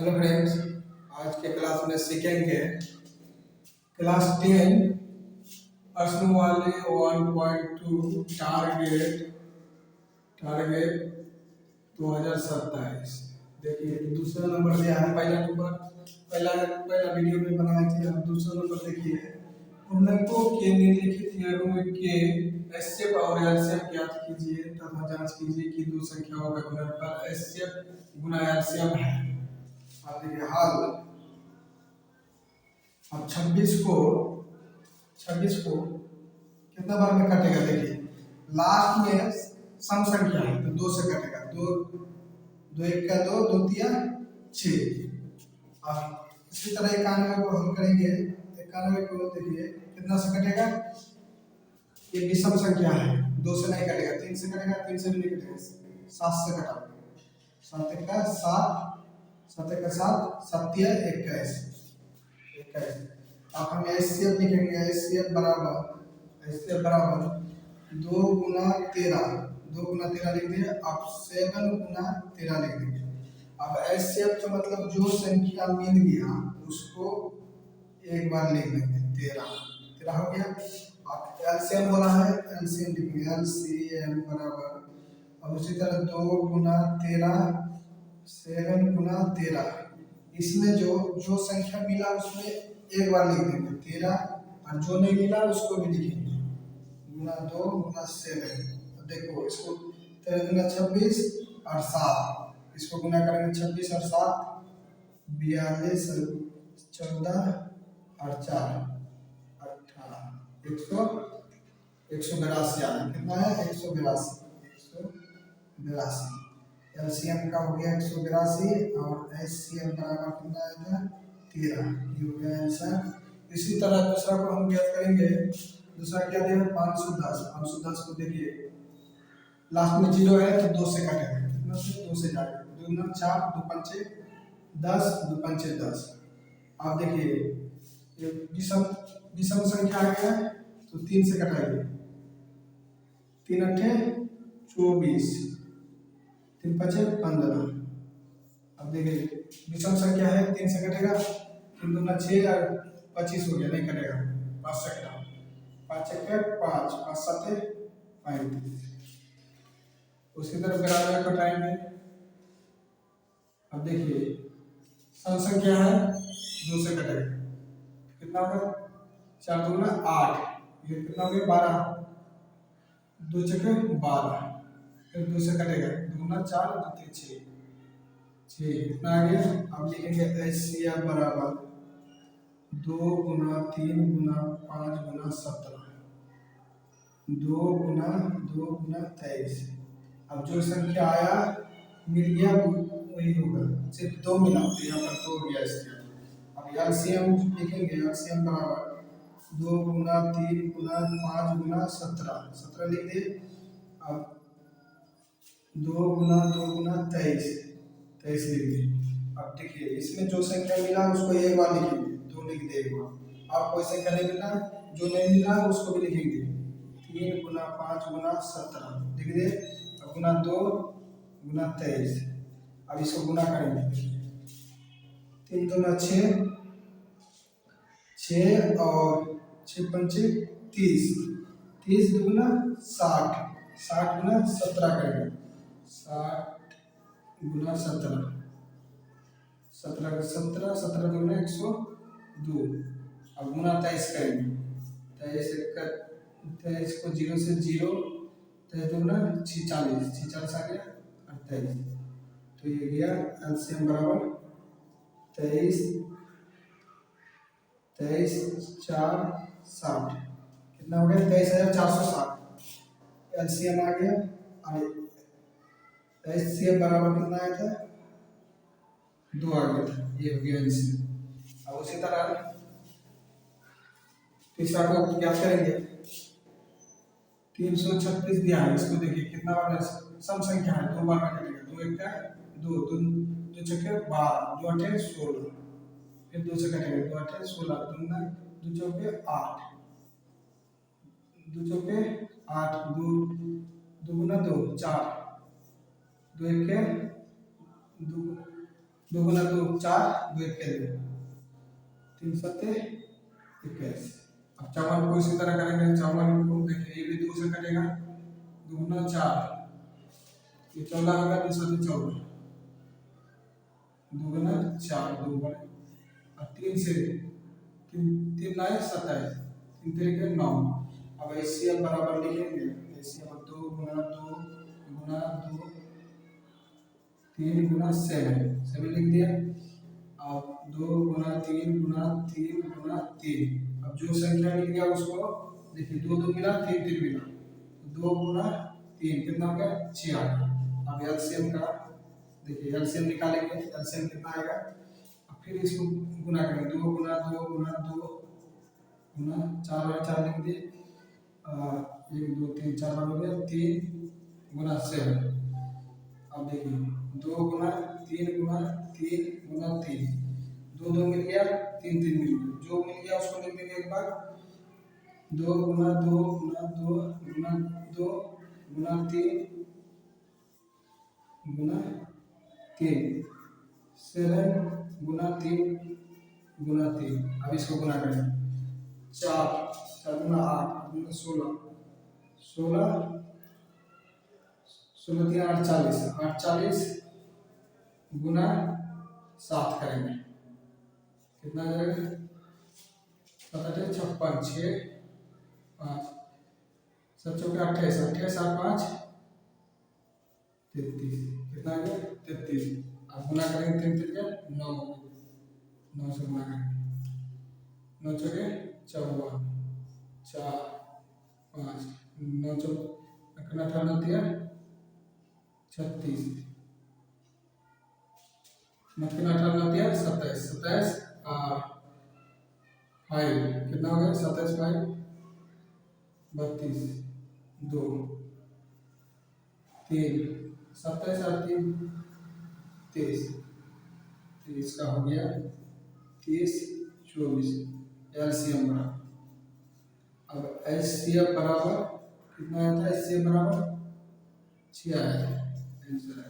Hello friends, आज के class में सीखेंगे क्लास 10 प्रश्न वाले 1.2 टारगेट टारगेट 2027। देखिए दूसरा नंबर दिया है। पहला नंबर पहला पहला वीडियो में बनाए थे। अब दूसरा नंबर देखिए, पूर्णांकों के निम्नलिखित योगों के एचसीएफ और एलसीएम ज्ञात कीजिए तथा जांच कीजिए कि दो संख्याओं का गुणनफल एचसीएफ गुना एलसीएम है। अब देखिए हल। अब 26 को कितना बार में कटेगा? देखिए लास्ट में सम संख्या है तो 2 से कटेगा। दो दो एक का दो, दो तिया 6। अब इसी तरह 91 को हम करेंगे। 91 को देखिए कितना से कटेगा? ये विषम संख्या है, 2 से नहीं कटेगा। 3 से कटेगा, 3 से भी नहीं कटेगा। 7 से कटा, 7 एक का 7, 7 एक का 7, 7 तिया 21। अब हम एचसीएफ लिखेंगे। एचसीएफ बराबर 2 गुना 13, 2 गुना 13 लिख दिए। अब 7 गुना 13 लिख देंगे। अब एचसीएफ का मतलब जो संख्या मिल गया उसको एक बार लिख देंगे। 13 हो गया। अब एलसीएम हो रहा है, एलसीएम लिखेंगे। एलसीएम बराबर अब उसी तरह 2 गुना 13, 7 गुना 13। इसमें जो संख्या मिला उसमें एक बार लिख देंगे 13, और जो नहीं मिला उसको भी लिखेंगे गुना 2 गुना 7। देखो इसको 13 गुना 26 और 7, इसको गुना करेंगे 26 और 7, 42 14 और 4 18, 182 आना। कितना है? 182। एलसीएम का हो गया 182 और एचसीएफ बराबर कितना आएगा? 13। ये हो गया आंसर। इसी तरह दूसरा को हम ज्ञात करेंगे। दूसरा क्या दिया? 510। 510 को देखिए लास्ट में 0 है तो 2 से काटेंगे। कितना से? 2 से जाएगा। 2 9 4, 2 पंचे 10, 2 पंचे 10। आप देखिए ये विषम संख्या आ गया तो 3 से कटाइए। 3 अट्ठे 24, 3 पचे 15। अब देखिए विषम संख्या है, 3 से कटेगा। 3 दूना 6 और 25 हो गया, नहीं कटेगा। 5 से कटा, 5 एक 5, 5 7 35। उसकी तरफ 92 कटाएंगे। अब देखिए सम संख्या है, 2 से कटेगा। कितना होगा? 4 दूना 8, ये कितना हो गया? 12, 2 चक्के 12। फिर 2 से कटेगा। 2 गुना 4, 2 3 6, 6 कितना आ गया? अब लिखेंगे एचसीएफ बराबर 2 गुना 3 गुना 5 गुना 17, 2 गुना 23। अब जो संख्या आया मिल गया वही होगा, सिर्फ 2 मिला तो यहाँ पर 2 हो गया इसका। अब एलसीएम लिखेंगे। एलसीएम बराबर 2 गुना 3 गुना 5 गुना 17, 17 लिख दिए। अब 2 गुना 23, 23 लिख दिए। अब देखिए इसमें जो संख्या मिला उसको एक बार लिखेंगे, 2 लिख दे एक बार। अब कोई संख्या नहीं मिला, जो नहीं मिला उसको भी लिखेंगे। 3 गुना 5 गुना 17 लिख दे। अब गुना 2 गुना 23। अब इसको गुना करेंगे। 3 दूना 6, 6 और 6 पंचे 30, 30 दुगुना 60, 60 गुना 17 करेंगे। 60 गुना 17, 17 का 17, 17 दुगुना 102। अब गुना 23 करेंगे। 23 को 0 से 0, 23 दुगुना 46, 46 आ गया 28। तो ये गया एलसीएम बराबर 23, 23 4 60। कितना हो गया? 23,460 एलसीएम आ गया। और एचसीएफ बराबर कितना आया था? 2 आ गया था। ये हो गया एलसीएम। अब उसी तरह तीसरा को क्या करेंगे? 336 दिया है, इसको देखिए कितना बार सम संख्या है, 2 बार में कटेगा। 2 एक का 2, 2 छक्के 12, 2 अठे 16, फिर 2 से कटेगा। 2 अठे 16, 2 चौके 8, 2 चौके 8, 2 गुना 2 4, 2 एक के 2 दो गुना दो चार, दो इक्कीस, तीन सत्ते 21। अब चौवन को इसी तरह करेंगे, चौवन को देखिए ये भी दो से कटेगा, दो गुना चार, ये 14 होगा, दो सत्ते 14, दो गुना चार, दो बड़े, अब तीन से तीन तीन नए 27, तीन तरीके 9। अब एचसीएफ बराबर लिखेंगे, एचसीएफ दो गुना दो गुना दो, तीन गुना सेवन, सेवन लिख दिया। अब दो गुना तीन गुना तीन, अब जो संख्या मिल गया उसको देखिए, दो दो मिला, तीन तीन मिला, दो गुना तीन कितना हो गया 6। अब एलसीएम का देखिए, एलसीएम निकालेंगे, एलसीएम कितना आएगा, अब फिर इसको गुना करेंगे, दो गुना दो गुना चार बार चार लिख दिए, एक दो तीन चार बार हो गया, तीन गुना सेवन। अब देखिए दो गुना तीन गुना तीन, दो दो मिल गया, तीन तीन मिल गया, जो मिल गया उसको लिख देंगे एक बार, दो गुना दो गुना तीन गुना तीन, सेवन गुना तीन। अब इसको गुना करें, चार चार गुना आठ गुना 16, 16 तीन 48, 48 गुना 7 करेंगे, कितना आ जाएगा, 7 56, 6 5 7 चौके 28, 28 7 5 33, कितना आ गया 33। अब गुना करेंगे, तीन तीन 9, 9 से गुना करेंगे, 9 चौके 54, 4 5, 9 चौके 18 36, 18 27, 27 5 कितना हो गया, 27 5 32, 2 3, 27 और 3 23, 23 का हो गया 30 24, एलसीएम बराबर। अब एचसीएफ बराबर कितना आता है, एचसीएफ बराबर 6 आया है आंसर है।